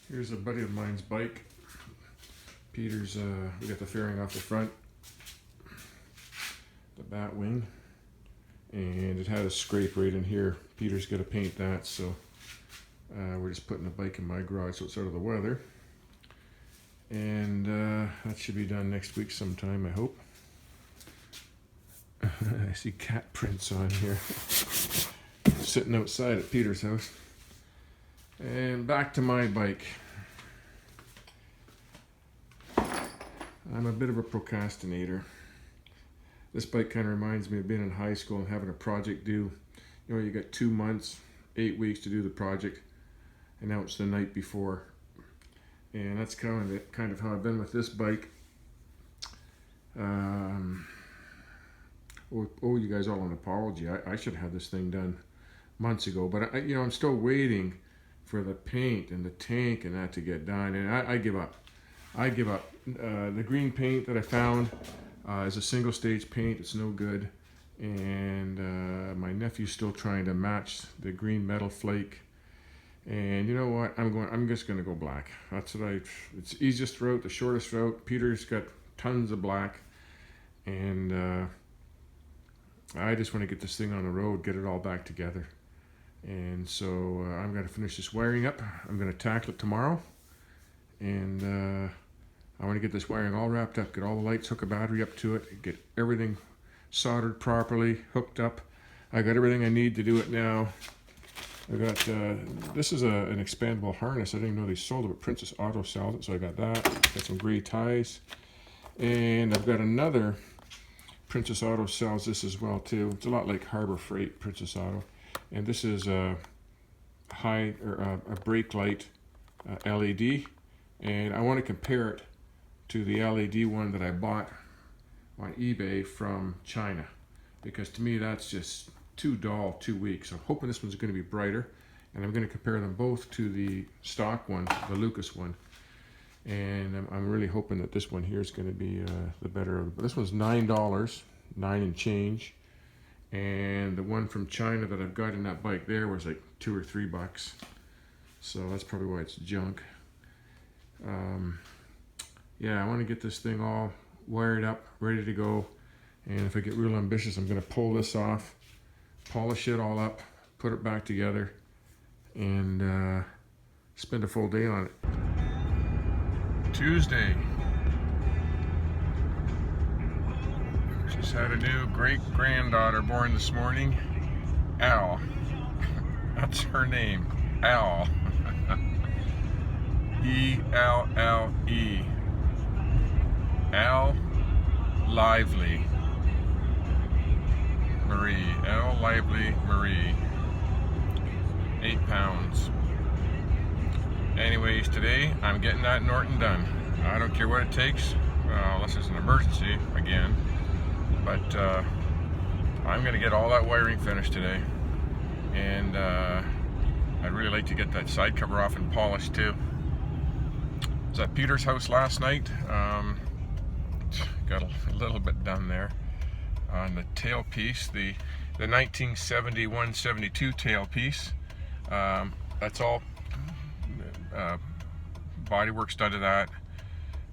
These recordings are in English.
Here's a buddy of mine's bike. Peter's, we got the fairing off the front, the bat wing, and it had a scrape right in here. Peter's got to paint that, so we're just putting the bike in my garage so it's out of the weather. And that should be done next week sometime, I hope. I see cat prints on here. Sitting outside at Peter's house. And back to my bike. I'm a bit of a procrastinator. This bike kind of reminds me of being in high school and having a project due. You know, you got 2 months, 8 weeks to do the project, and now it's the night before. And that's kind of how I've been with this bike. Owe you guys all an apology. I should have had this thing done months ago, but I'm still waiting for the paint and the tank and that to get done, and I give up. I give up. The green paint that I found is a single stage paint. It's no good, and my nephew's still trying to match the green metal flake. And you know what? I'm just gonna go black. That's what it's the easiest route, the shortest route. Peter's got tons of black, and I just want to get this thing on the road, get it all back together. And so I'm gonna finish this wiring up. I'm gonna tackle it tomorrow, and I want to get this wiring all wrapped up, get all the lights, hook a battery up to it, get everything soldered properly, hooked up. I got everything I need to do it now. I got, this is an expandable harness. I didn't even know they sold it, but Princess Auto sells it, so I got that. Got some gray ties. And I've got another, Princess Auto sells this as well too. It's a lot like Harbor Freight, Princess Auto. And this is a brake light LED. And I want to compare it to the LED one that I bought on eBay from China. Because to me that's just too dull, too weak. So I'm hoping this one's going to be brighter, and I'm going to compare them both to the stock one, the Lucas one. And I'm really hoping that this one here is going to be the better. But this one's $9, 9 and change, and the one from China that I've got in that bike there was like $2 or $3. So that's probably why it's junk. Yeah, I want to get this thing all wired up, ready to go. And if I get real ambitious, I'm going to pull this off, polish it all up, put it back together, and spend a full day on it. Tuesday. Just had a new great-granddaughter born this morning. Al. That's her name. Al. E-L-L-E. Al Lively Marie. Al Lively Marie. 8 pounds. Anyways, today I'm getting that Norton done. I don't care what it takes, unless it's an emergency again. But I'm going to get all that wiring finished today. And I'd really like to get that side cover off and polished too. I was at Peter's house last night. Got a little bit done there on the tailpiece, the 1971-72 tailpiece. That's all bodywork's done to that.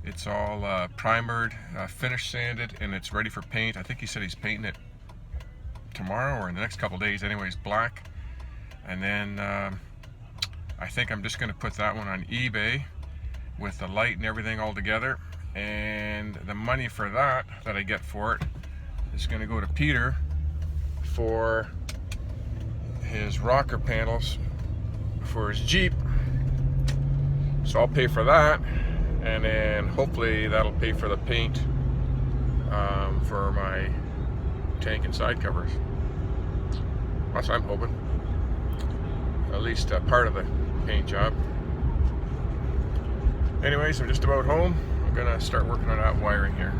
It's all primered, finish sanded, and it's ready for paint. I think he said he's painting it tomorrow or in the next couple days. Anyways, black. And then I think I'm just going to put that one on eBay with the light and everything all together. And the money for that I get for it is going to go to Peter for his rocker panels for his Jeep. So I'll pay for that, and then hopefully that'll pay for the paint for my tank and side covers. That's what I'm hoping. At least part of the paint job. Anyways, I'm just about home. I'm gonna start working on that wiring here.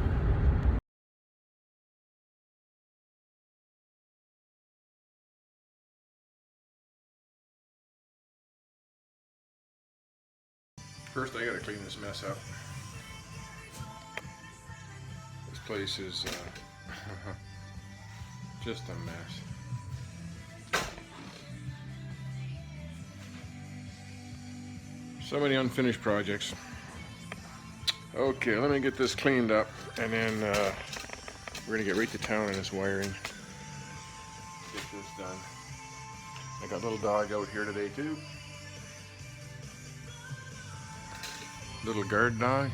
First, I gotta clean this mess up. This place is just a mess. So many unfinished projects. Okay, let me get this cleaned up, and then we're gonna get right to town on this wiring. Get this done. I got little dog out here today too. Little guard dog.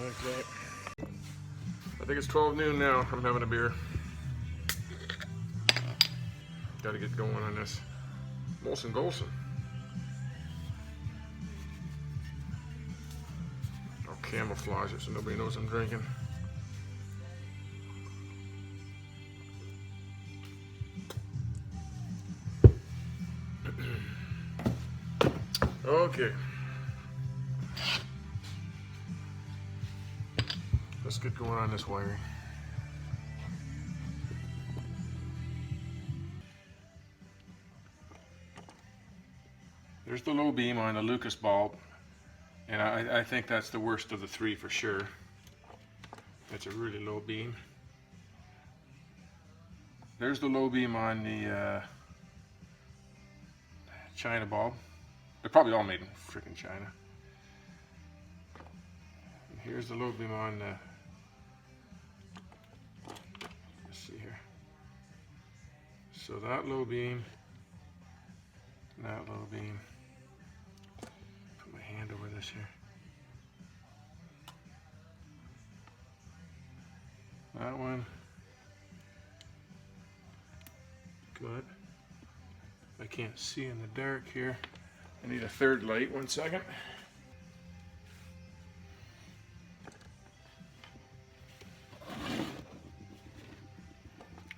Like that. I think it's 12 noon now. I'm having a beer. Got to get going on this. Molson Golson. I'll camouflage it so nobody knows I'm drinking. Okay. Let's get going on this wiring. There's the low beam on the Lucas bulb, and I think that's the worst of the three for sure. That's a really low beam. There's the low beam on the China bulb. They're probably all made in freaking China. And here's the low beam on the, let's see here. So that low beam, that low beam. Put my hand over this here. That one. Good. I can't see in the dark here. I need a third light. 1 second.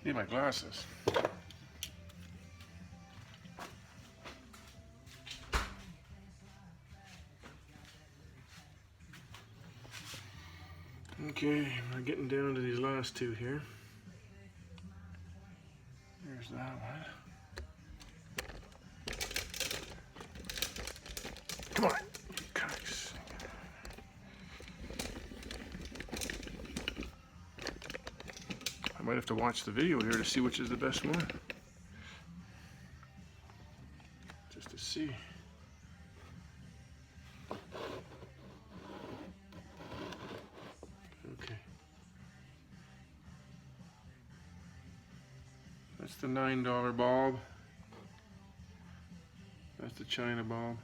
Need my glasses. Okay, we're getting down to these last two here. There's that one. Come on, you cocks. I might have to watch the video here to see which is the best one. Just to see. Okay. That's the $9 bulb. That's the China bulb.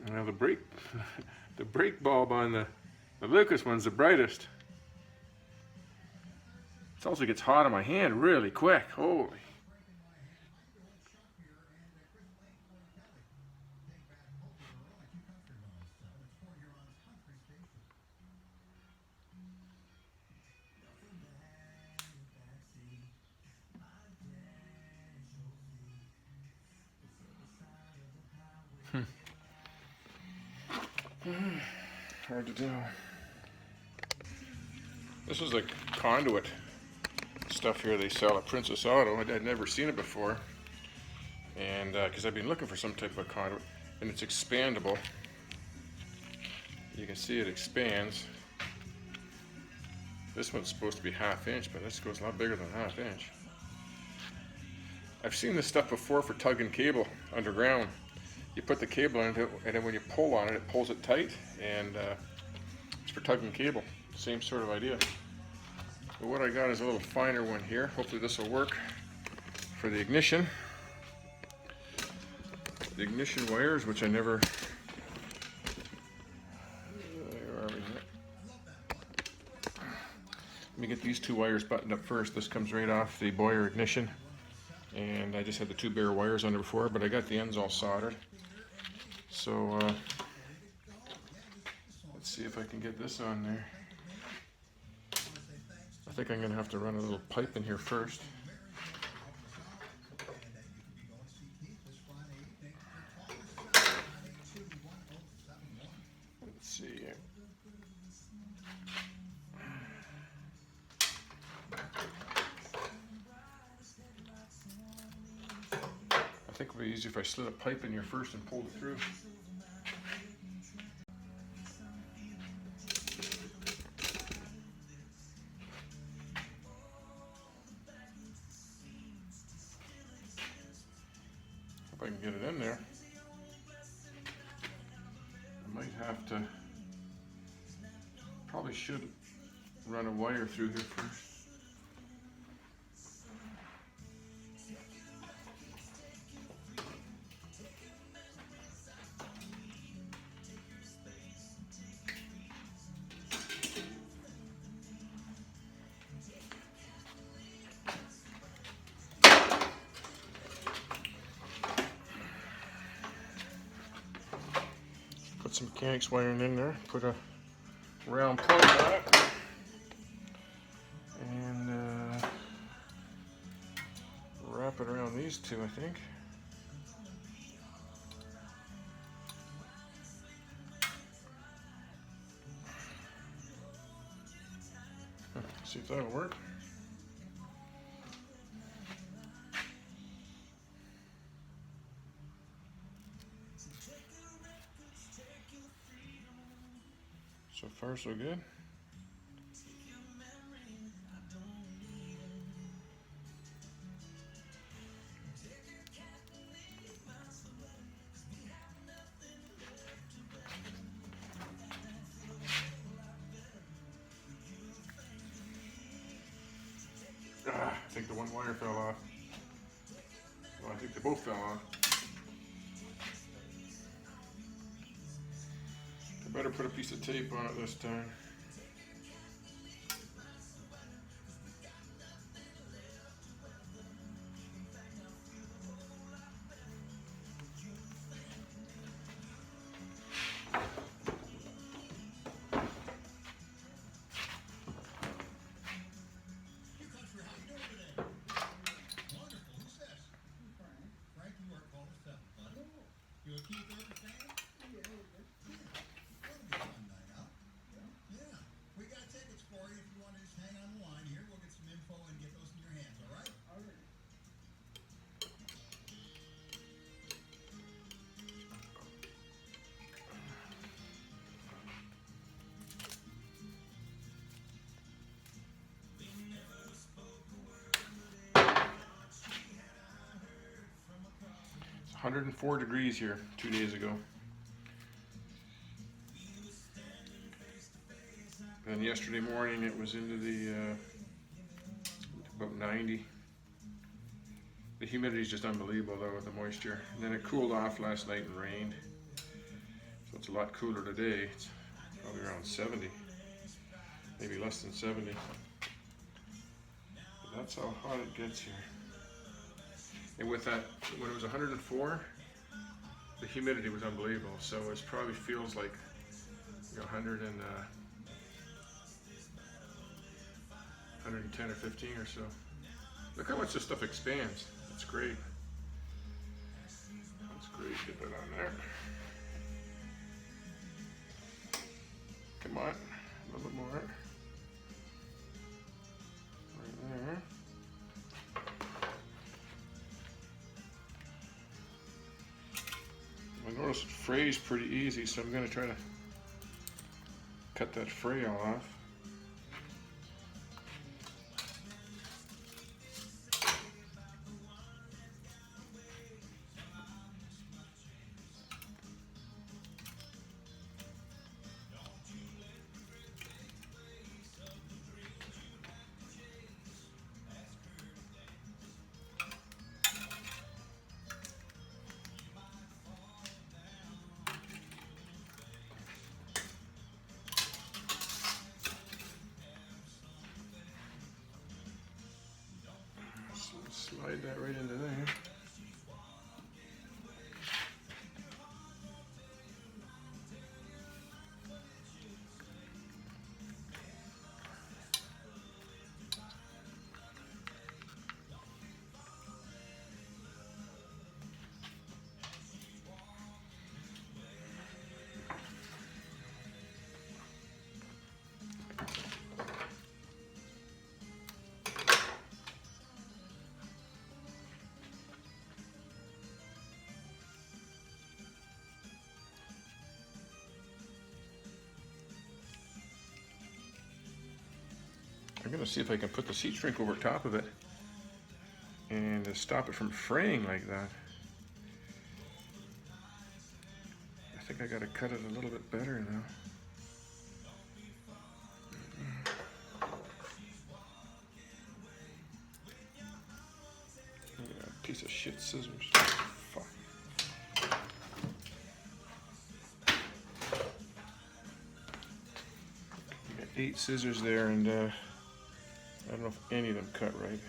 Now the brake, the brake bulb on the Lucas one's the brightest. It also gets hot on my hand really quick. Holy. Hard to tell. This is like conduit stuff here they sell at Princess Auto. I'd never seen it before, and because I've been looking for some type of conduit, and it's expandable. You can see it expands. This one's supposed to be 1/2 inch, but this goes a lot bigger than 1/2 inch. I've seen this stuff before for tugging cable underground. You put the cable into it, and then when you pull on it, it pulls it tight, and it's for tugging cable. Same sort of idea. But what I got is a little finer one here. Hopefully this will work for the ignition. The ignition wires, which I never... Where are we here? Let me get these two wires buttoned up first. This comes right off the Boyer ignition. And I just had the 2 bare wires under before, but I got the ends all soldered. So let's see if I can get this on there. think I'm gonna have to run a little pipe in here first. Let's see. I think it would be easier if I slid a pipe in here first and pulled it through. If I can get it in there. I might have to, probably should run a wire through here first. Put some mechanics wiring in there, put a round plug on it, and wrap it around these two, I think. See if that'll work. So far, so good. I think the one wire fell off. Well, I think they both fell off. I better put a piece of tape on it this time. It's 104 degrees here 2 days ago. And yesterday morning it was into the about 90. The humidity is just unbelievable though with the moisture. And then it cooled off last night and rained. So it's a lot cooler today. It's probably around 70. Maybe less than 70. But that's how hot it gets here. And with that, when it was 104, the humidity was unbelievable. So it probably feels like 110 or 15 or so. Look how much this stuff expands. That's great. That's great. Get that on there. Come on. A little bit more. Right there. I noticed it frays pretty easy, so I'm going to try to cut that fray off. Slide that right into there. I'm gonna see if I can put the heat shrink over top of it and stop it from fraying like that. I think I gotta cut it a little bit better now. Yeah, piece of shit scissors. Fuck. You got 8 scissors there, and I don't know if any of them cut right.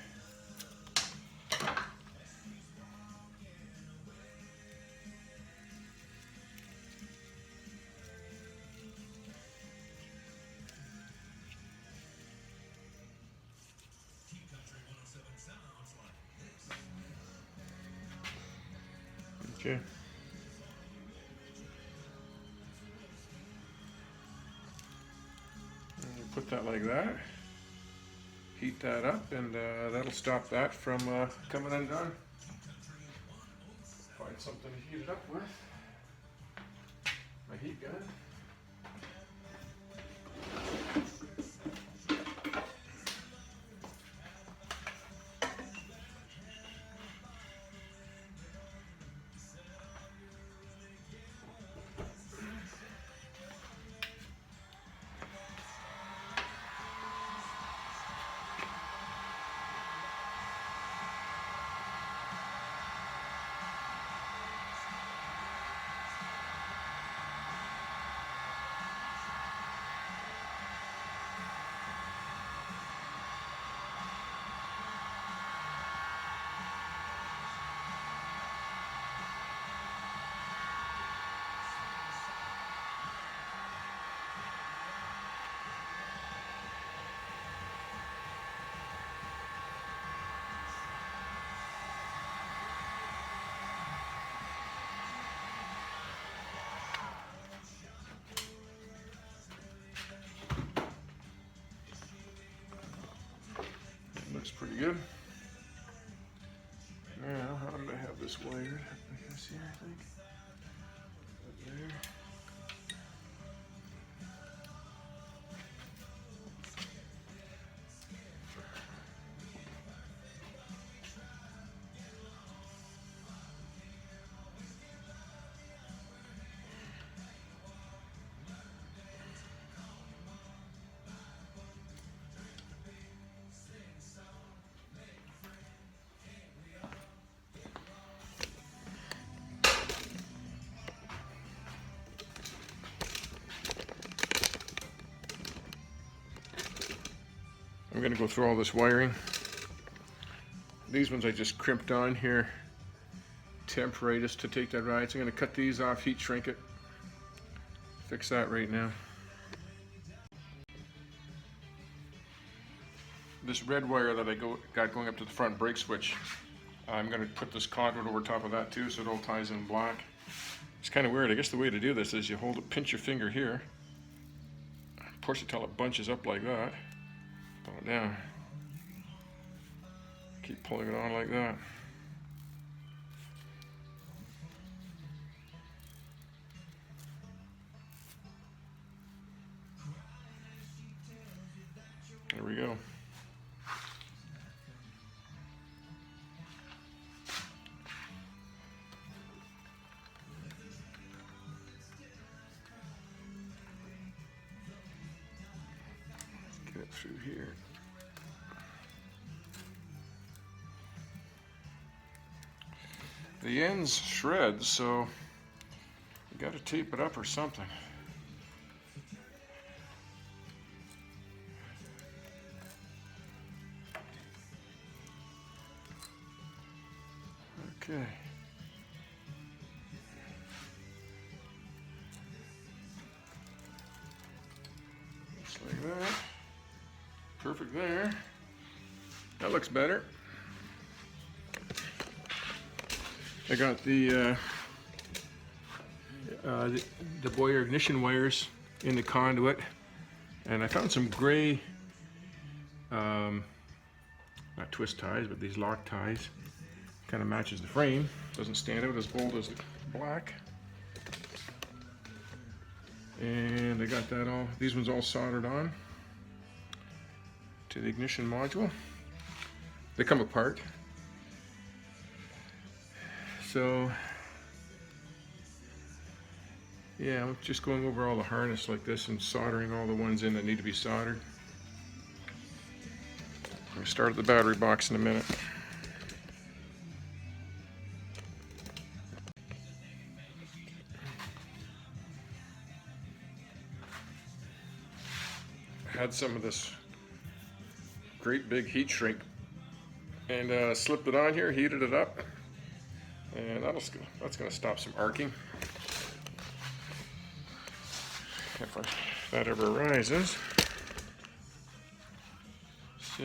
Okay. And you put that like that. Heat that up, and that'll stop that from coming undone. Find something to heat it up with. My heat gun. Looks pretty good. Now, how did I have this wired? I guess here, I think. Up there. I'm going to go through all this wiring. These ones I just crimped on here temporary just to take that ride. So I'm going to cut these off, heat shrink it, fix that right now. This red wire that I got going up to the front brake switch, I'm going to put this conduit over top of that too so it all ties in black. It's kind of weird. I guess the way to do this is you hold it, pinch your finger here, push it till it bunches up like that. Pull it down. Keep pulling it on like that. There we go. Get it through here. The ends shred, so you got to tape it up or something. Okay. Just like that. Perfect there. That looks better. I got the Boyer ignition wires in the conduit, and I found some gray, not twist ties, but these lock ties. Kind of matches the frame. Doesn't stand out as bold as the black. And I got that all, these ones all soldered on to the ignition module. They come apart. So yeah, I'm just going over all the harness like this and soldering all the ones in that need to be soldered. I'm going to start at the battery box in a minute. I had some of this great big heat shrink and slipped it on here, heated it up, and that's going to stop some arcing if that ever arises. So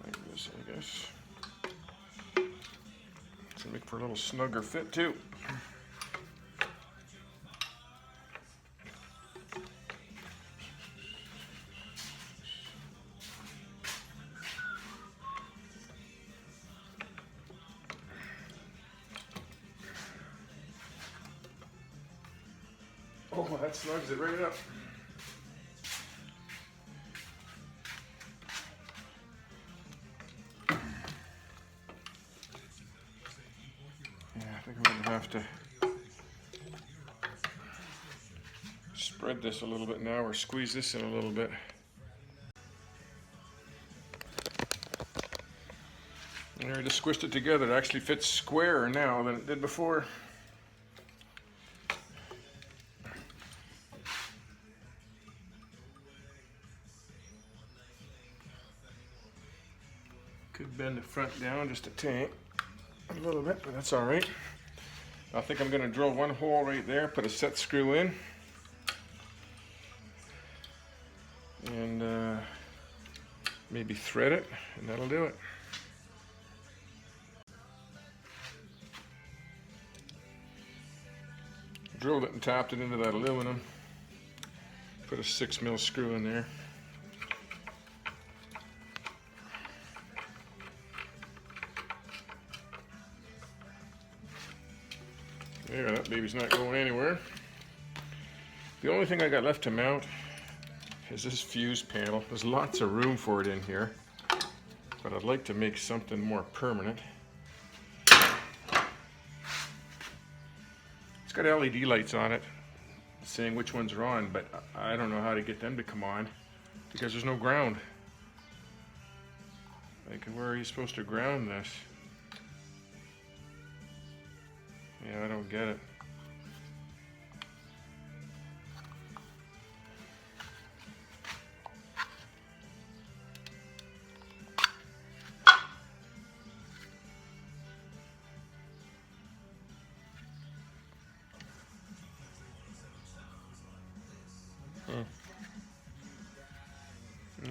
like this, I guess. It's gonna make for a little snugger fit too. Oh, that snugs it right up. Yeah, I think I'm going to have to spread this a little bit now, or squeeze this in a little bit. And I just squished it together. It actually fits squarer now than it did before. Could bend the front down just a tank, a little bit, but that's all right. I think I'm going to drill one hole right there, put a set screw in, and maybe thread it, and that'll do it. Drilled it and tapped it into that aluminum. Put a 6mm screw in there. There, that baby's not going anywhere. The only thing I got left to mount is this fuse panel. There's lots of room for it in here, but I'd like to make something more permanent. It's got LED lights on it saying which ones are on, but I don't know how to get them to come on because there's no ground. Like, where are you supposed to ground this? Yeah, I don't get it.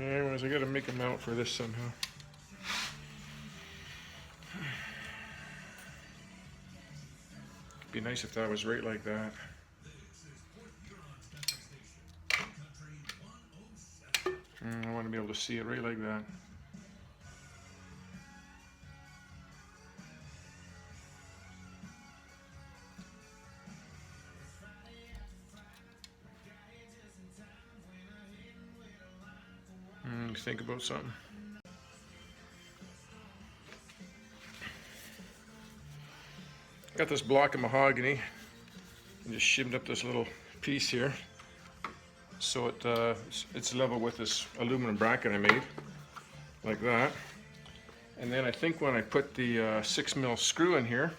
Anyways, I gotta make a mount for this somehow. It'd be nice if that was right like that. I want to be able to see it right like that. Think about something. Got this block of mahogany and just shimmed up this little piece here so it's level with this aluminum bracket I made, like that. And then I think when I put the 6mm screw in here,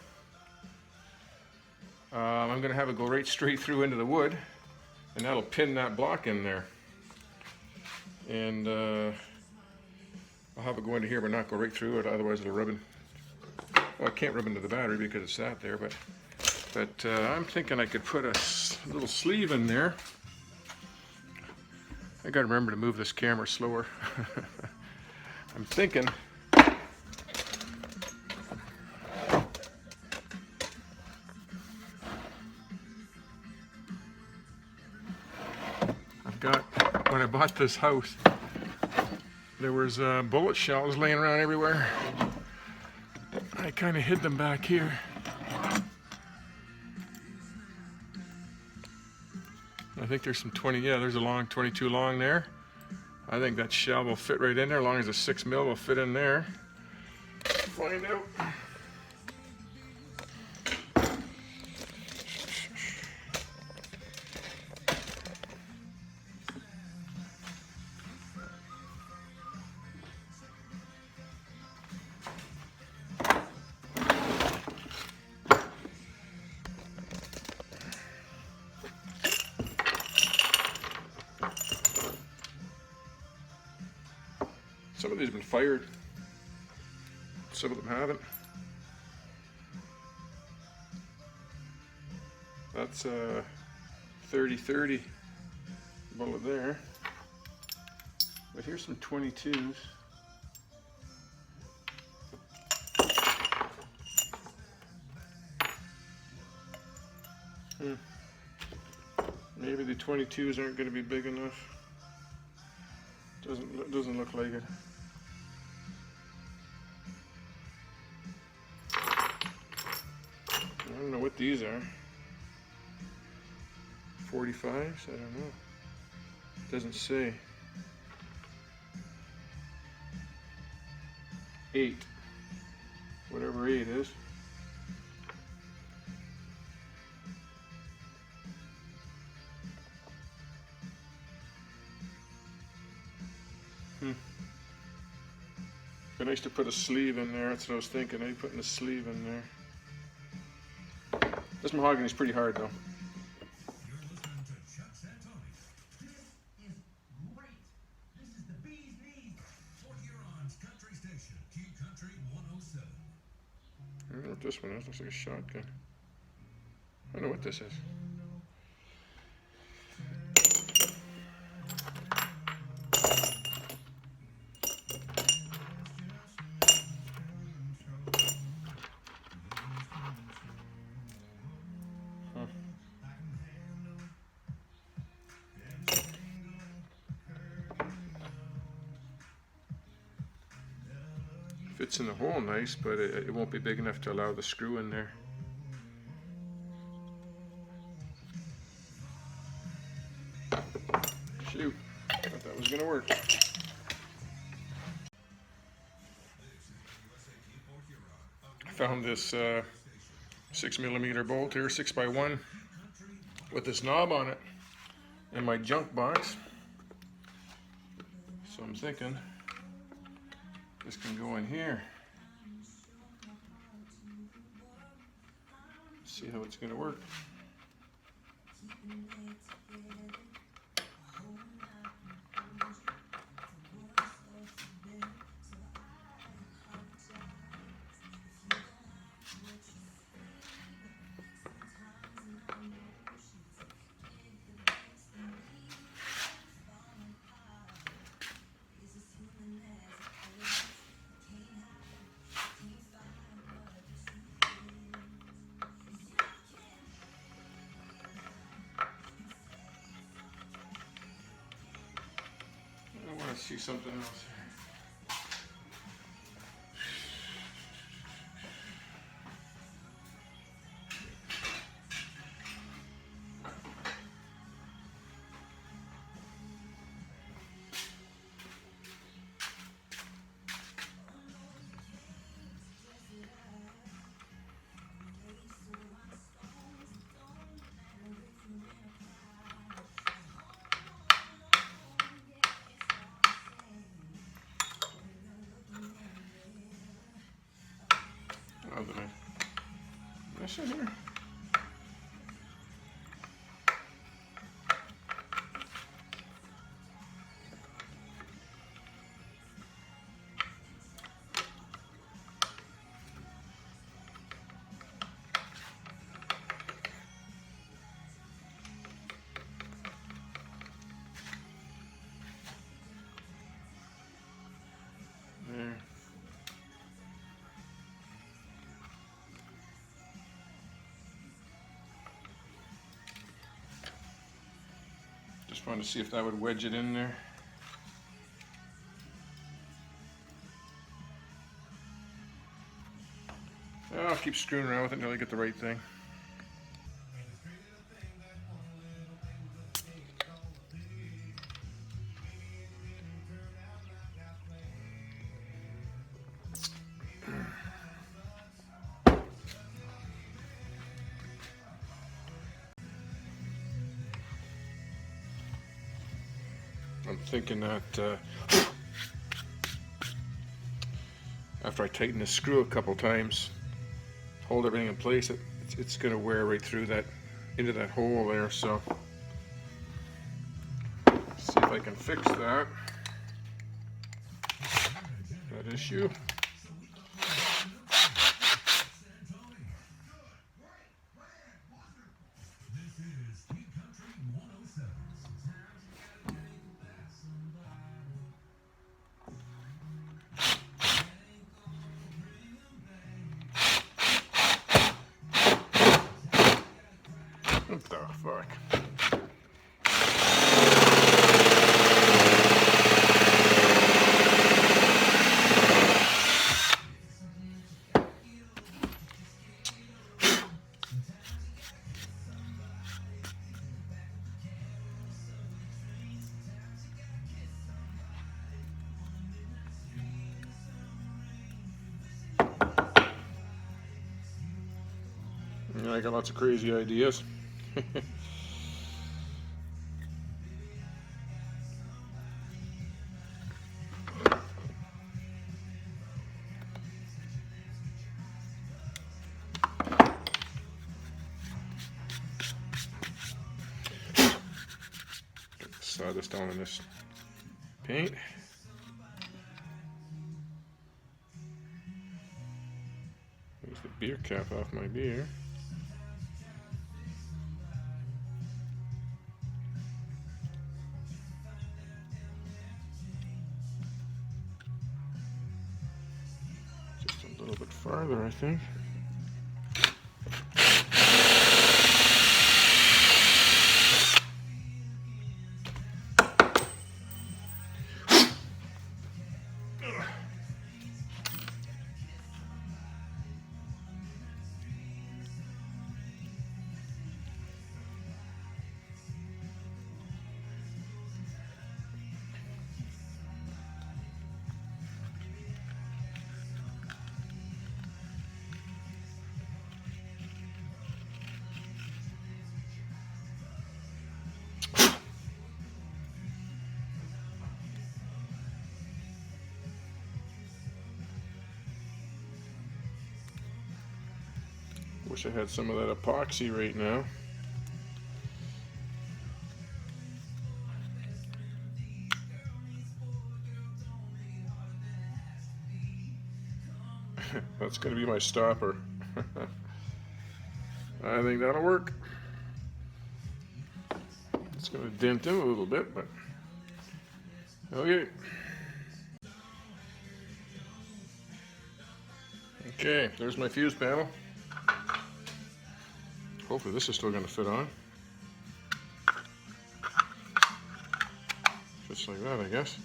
I'm going to have it go right straight through into the wood, and that'll pin that block in there. And I'll have it go into here but not go right through it, otherwise it'll rub in. Well, I can't rub into the battery because it's sat there, but I'm thinking I could put a little sleeve in there. I gotta remember to move this camera slower. I'm thinking when I bought this house, there was bullet shells laying around everywhere. I kind of hid them back here. think there's some 20, yeah, there's a long 22 long there. I think that shell will fit right in there, as long as a 6 mil will fit in there. Find out. Some of these have been fired. Some of them haven't. That's a 30-30 bullet there. But here's some 22s. Maybe the 22s aren't going to be big enough. Doesn't look like it. I don't know what these are. 45s? I don't know. Doesn't say. 8. Whatever 8 is. Be nice to put a sleeve in there. That's what I was thinking. I'd putting a sleeve in there. This mahogany is pretty hard though. I don't know what this one is. Looks like a shotgun. I don't know what this is. Fits in the hole nice, but it won't be big enough to allow the screw in there. Shoot, thought that was gonna work. I found this 6mm bolt here, 6x1, with this knob on it in my junk box. So I'm thinking this can go in here. See how it's going to work. Let's see something else here. Oh, did I miss it here? There. Just wanted to see if that would wedge it in there. I'll keep screwing around with it until I get the right thing. I'm thinking that after I tighten the screw a couple times, hold everything in place, it's going to wear right through that, into that hole there. So see if I can fix that issue. What the fuck? Yeah, I got lots of crazy ideas. Slide this down in this paint. There's the beer cap off my beer. Just a little bit farther, I think. Wish I had some of that epoxy right now. That's going to be my stopper. I think that'll work. It's going to dent him a little bit, but okay. Okay, there's my fuse panel. Hopefully this is still going to fit on. Just like that, I guess.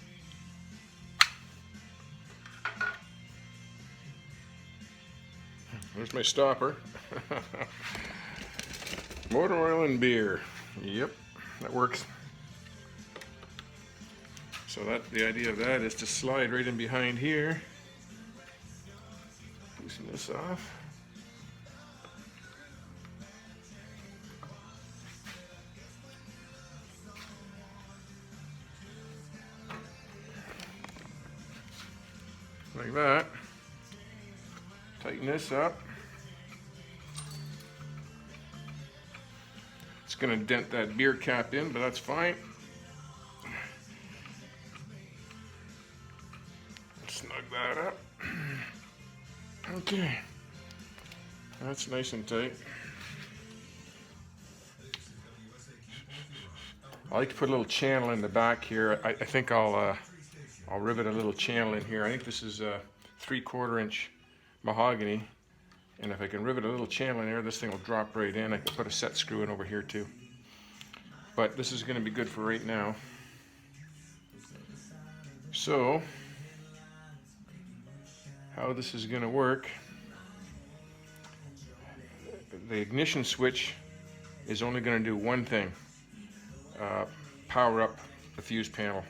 There's my stopper. Motor oil and beer. Yep, that works. So the idea of that is to slide right in behind here. Loosen this off. Like that. Tighten this up. It's going to dent that beer cap in, but that's fine. Snug that up. Okay. That's nice and tight. I like to put a little channel in the back here. I think I'll rivet a little channel in here. I think this is a 3/4 inch mahogany, and if I can rivet a little channel in there, this thing will drop right in. I can put a set screw in over here too, but this is going to be good for right now. So how this is going to work, the ignition switch is only going to do one thing: power up the fuse panel.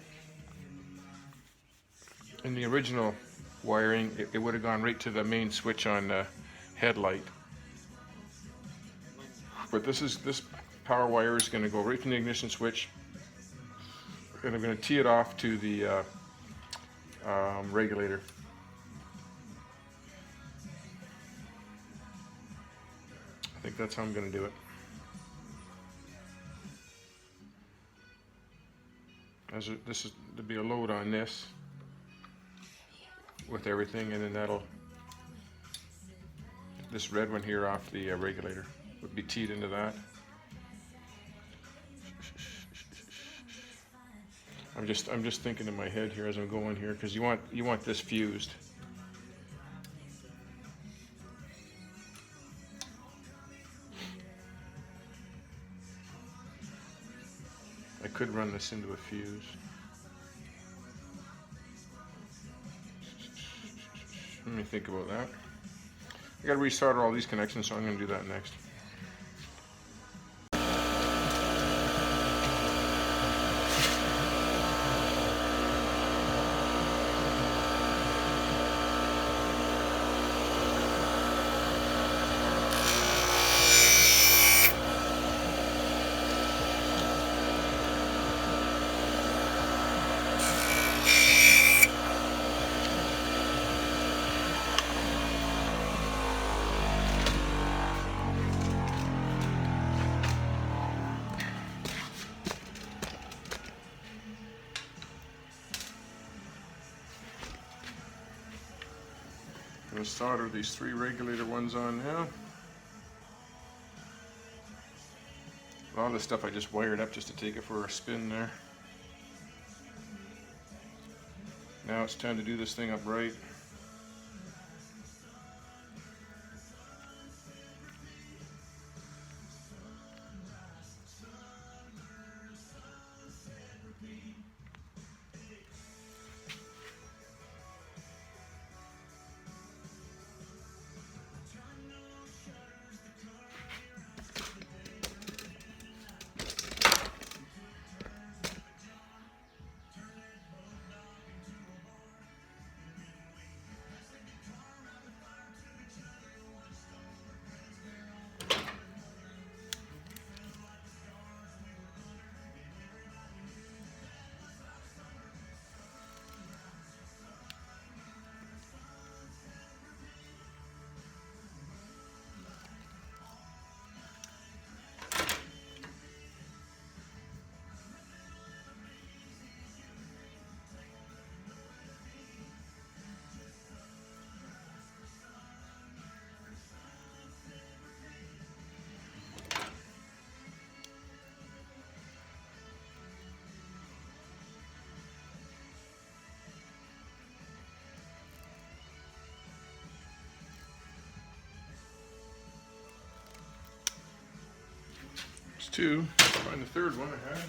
In the original wiring, it would have gone right to the main switch on the headlight. But this power wire is going to go right from the ignition switch and I'm going to tee it off to the regulator. I think that's how I'm going to do it. This is to be a load on this with everything, and then this red one here off the regulator would be teed into that. I'm just thinking in my head here as I'm going here, because you want this fused. I could run this into a fuse. Let me think about that. I gotta resolder all these connections, so I'm gonna do that next. I'm going to solder these 3 regulator ones on now. A lot of this stuff I just wired up just to take it for a spin there. Now it's time to do this thing upright. There's 2. Find the 3rd one I had.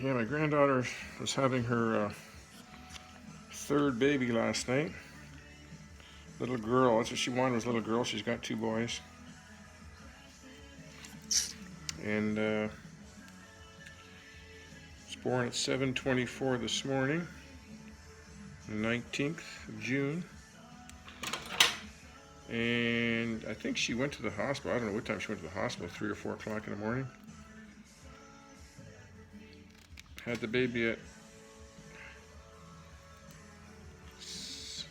Yeah, my granddaughter was having her 3rd baby last night. Little girl. That's what she wanted, was a little girl. She's got 2 boys. And was born at 7:24 this morning, 19th of June. And I think she went to the hospital. I don't know what time she went to the hospital, 3 or 4 o'clock in the morning. Had the baby at, so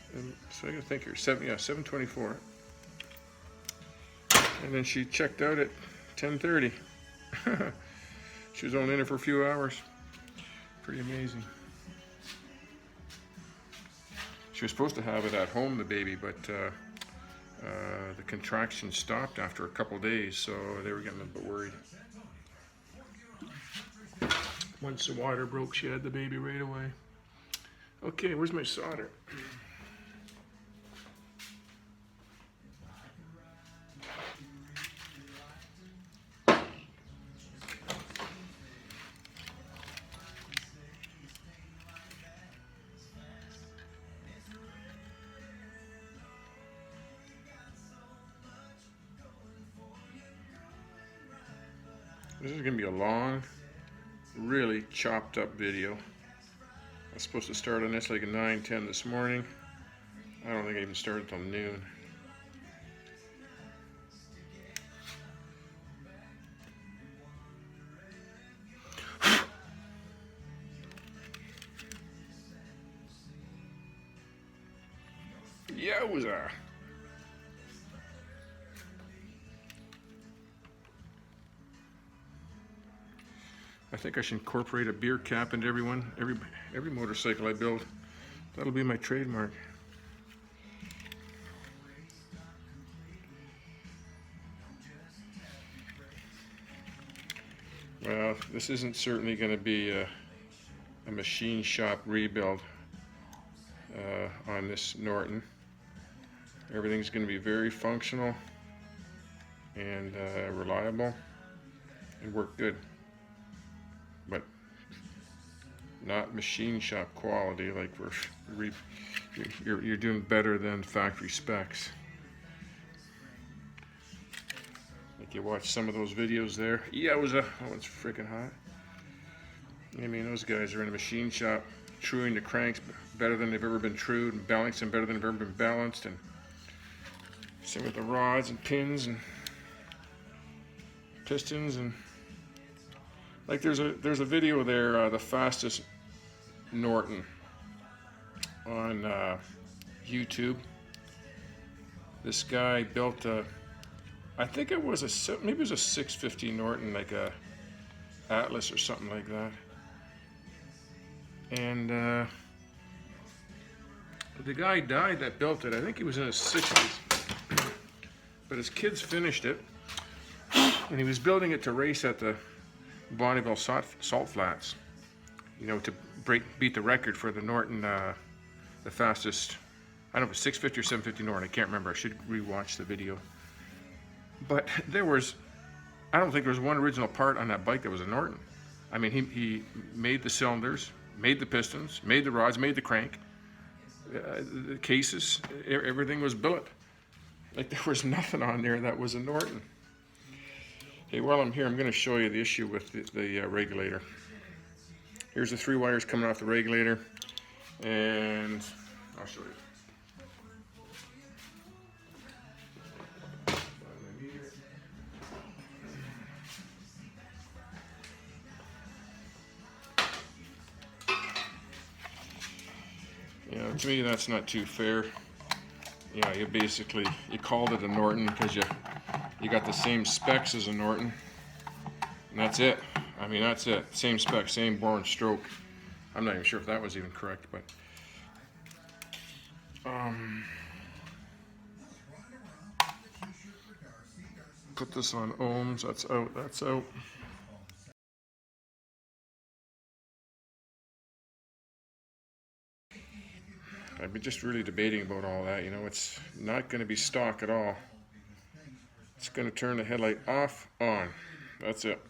I gotta think here, 7:24. And then she checked out at 10:30. She was only in there for a few hours. Pretty amazing. She was supposed to have it at home, the baby, but the contractions stopped after a couple days, so they were getting a bit worried. Once the water broke, she had the baby right away. Okay, where's my solder? This is going to be a long, really chopped up video. was supposed to start on this like at 9:10 this morning. I don't think I even started till noon. Yowza! I think I should incorporate a beer cap into every motorcycle I build. That'll be my trademark. Well, this isn't certainly going to be a machine shop rebuild on this Norton. Everything's going to be very functional and reliable and work good, but not machine shop quality. Like you're doing better than factory specs. Like you watch some of those videos there. Yeah, that one's freaking hot. I mean, those guys are in a machine shop truing the cranks better than they've ever been trued and balancing better than they've ever been balanced, and same with the rods and pins and pistons. And like there's a video there, the fastest Norton on YouTube. This guy built I think it was maybe it was a 650 Norton, like a Atlas or something like that. And the guy died that built it. I think he was in his 60s. But his kids finished it, and he was building it to race at the Bonneville Salt Flats, you know, to beat the record for the Norton, the fastest, I don't know if it's 650 or 750 Norton, I can't remember, I should rewatch the video. But I don't think there was one original part on that bike that was a Norton. I mean, he made the cylinders, made the pistons, made the rods, made the crank, the cases, everything was billet. Like there was nothing on there that was a Norton. Hey, while I'm here, I'm going to show you the issue with the regulator. Here's the 3 wires coming off the regulator, and I'll show you. You know, to me, that's not too fair. You know, you called it a Norton because you got the same specs as a Norton, and that's it. I mean, that's it. Same spec, same bore and stroke. I'm not even sure if that was even correct, but put this on ohms. That's out. That's out. I've been just really debating about all that. You know, it's not going to be stock at all. It's going to turn the headlight off, on. That's it.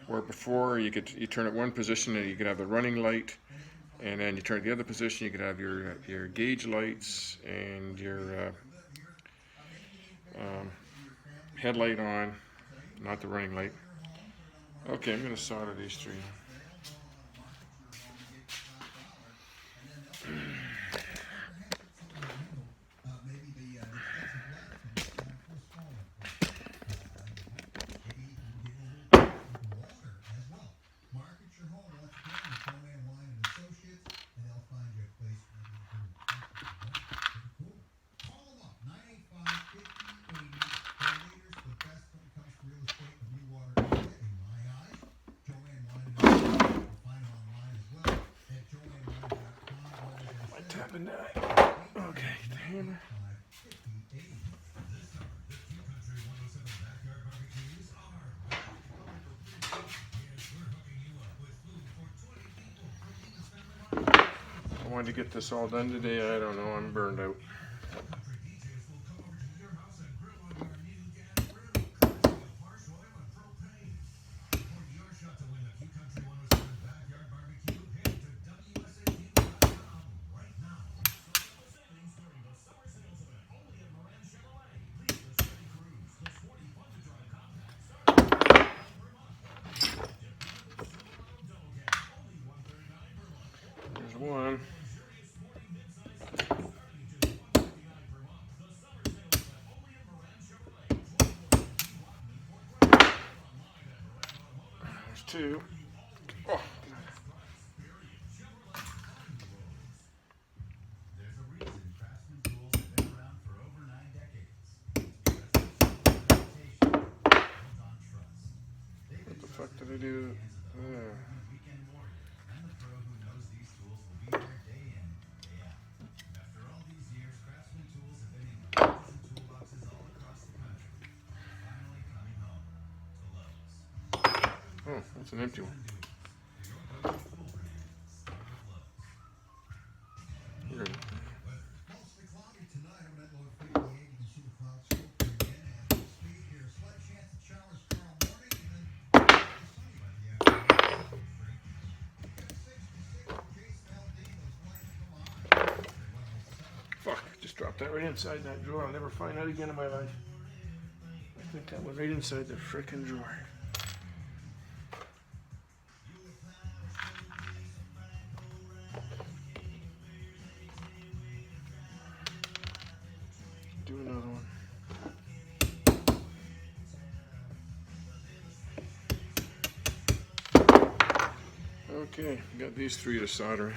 Where before you turn it one position and you could have the running light, and then you turn it the other position, you could have your gauge lights and your headlight on, not the running light. Okay, I'm going to solder these 3. Tapping that. Okay, the hammer. I wanted to get this all done today. I don't know. I'm burned out. too. Oh. What the fuck did I do there? Oh, that's an empty one. Here. Fuck, just dropped that right inside that drawer. I'll never find that again in my life. I think that went right inside the frickin' drawer. Do another one. Okay, got these three to solder.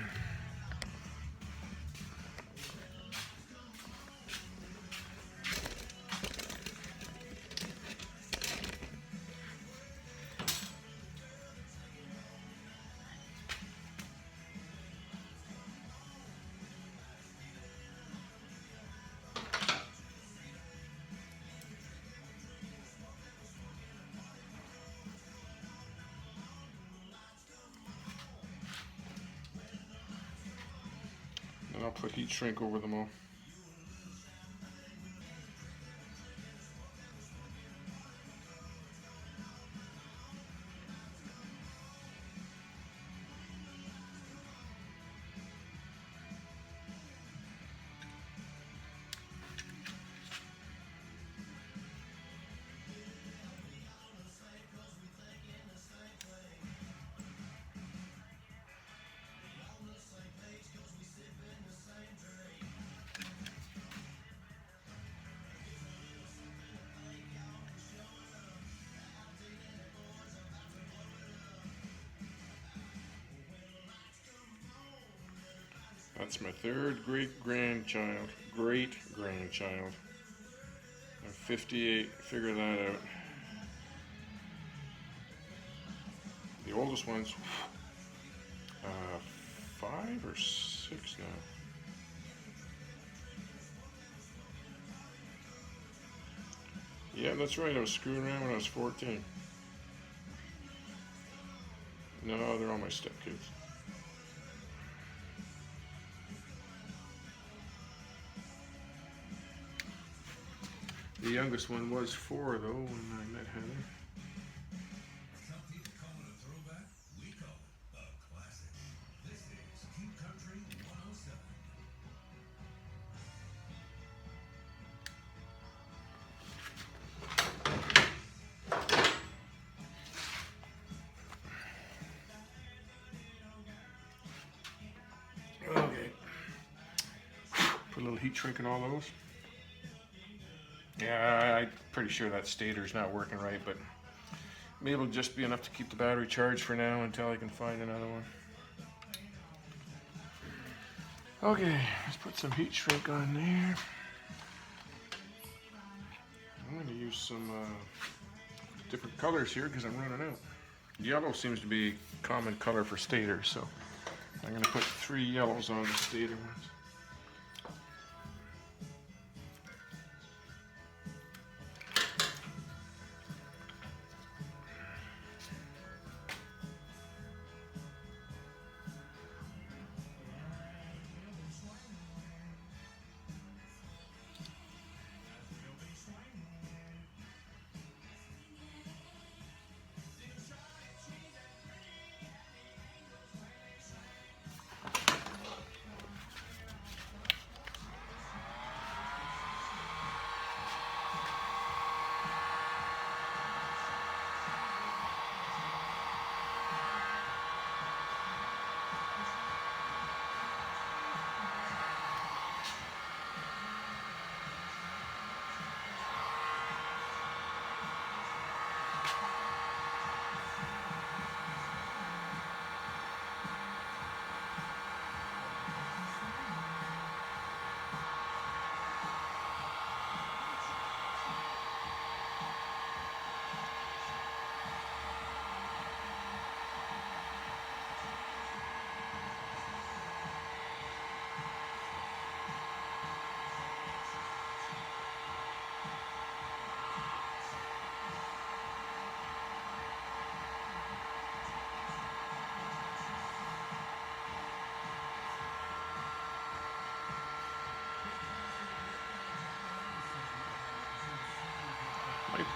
And I'll put heat shrink over them all. That's my third great-grandchild. Great-grandchild. I'm 58. Figure that out. The oldest one's 5 or 6 now. Yeah, that's right. I was screwing around when I was 14. No, they're all my stepkids. The youngest one was 4 though when I met Heather. Okay. Put a little heat shrink in all those. Yeah, I'm pretty sure that stator's not working right, but maybe it'll just be enough to keep the battery charged for now until I can find another one. Okay, let's put some heat shrink on there. I'm going to use some different colors here because I'm running out. Yellow seems to be a common color for stators, so I'm going to put 3 yellows on the stator ones.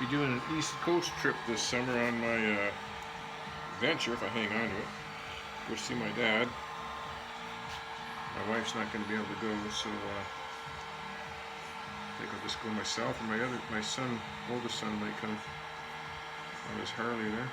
Be doing an East Coast trip this summer on my venture, if I hang on to it. Go see my dad. My wife's not going to be able to go, so I think I'll just go myself, and my son, oldest son, might come on his Harley there.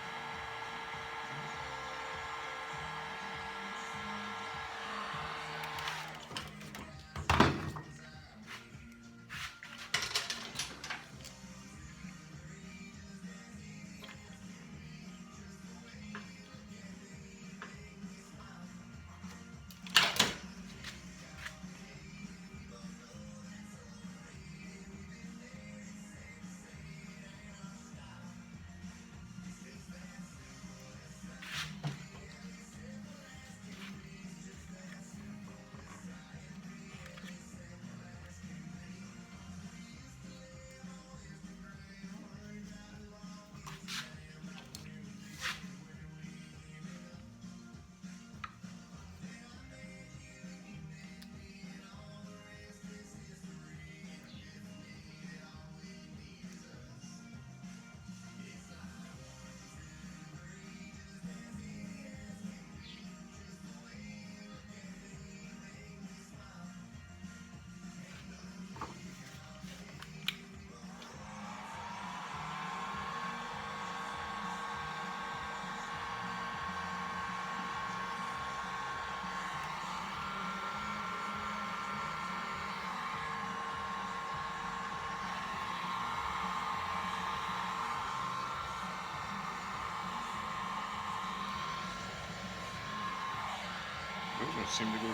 Those don't seem to go to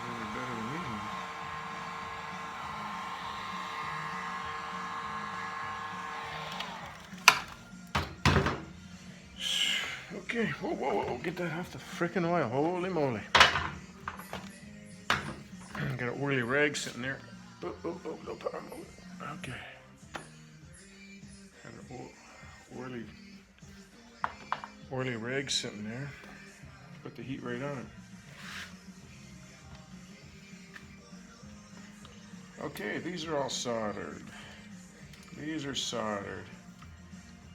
any better than these ones. Okay, whoa, whoa, whoa, get that off the frickin' oil, holy moly. Got an oily rag sitting there. Oh, oh, oh, no power mode. Okay. Got an oily rag sitting there. Put the heat right on it. Okay, these are all soldered. These are soldered.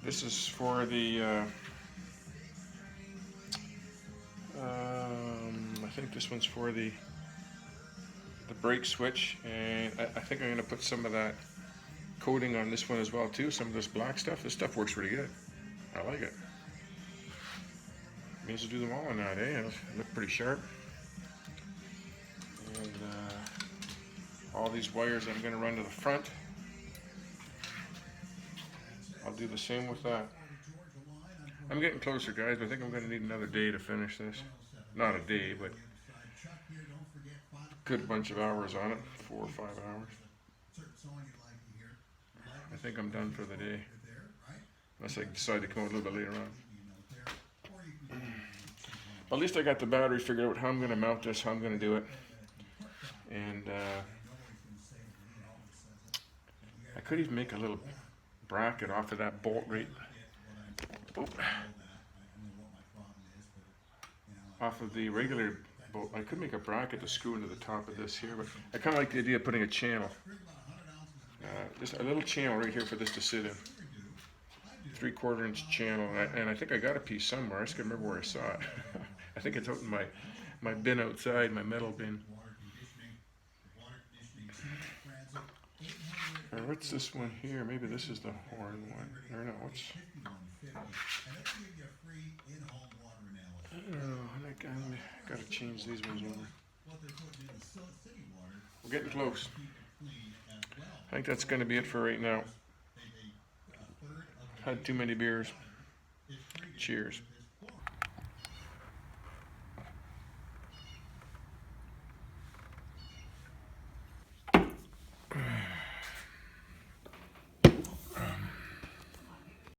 This is for the, I think this one's for the brake switch, and I think I'm going to put some of that coating on this one as well too, some of this black stuff. This stuff works pretty good. I like it. Means to do them all on that, eh? It'll look pretty sharp. And all these wires I'm going to run to the front. I'll do the same with that. I'm getting closer, guys, but I think I'm going to need another day to finish this. Not a day, but a good bunch of hours on it, 4 or 5 hours. I think I'm done for the day, unless I decide to come out a little bit later on. At least I got the battery figured out how I'm going to mount this, how I'm going to do it. And I could even make a little bracket off of that bolt right off of the regular bolt. I could make a bracket to screw into the top of this here, but I kind of like the idea of putting a channel. Just a little channel right here for this to sit in. 3/4 inch channel, and I think I got a piece somewhere. I just can't remember where I saw it. I think it's out in my bin outside, my metal bin. Or what's this one here? Maybe this is the horn one. Or no, what's... I don't know, I gotta change these ones over. We're getting close. I think that's gonna be it for right now. Had too many beers. Cheers.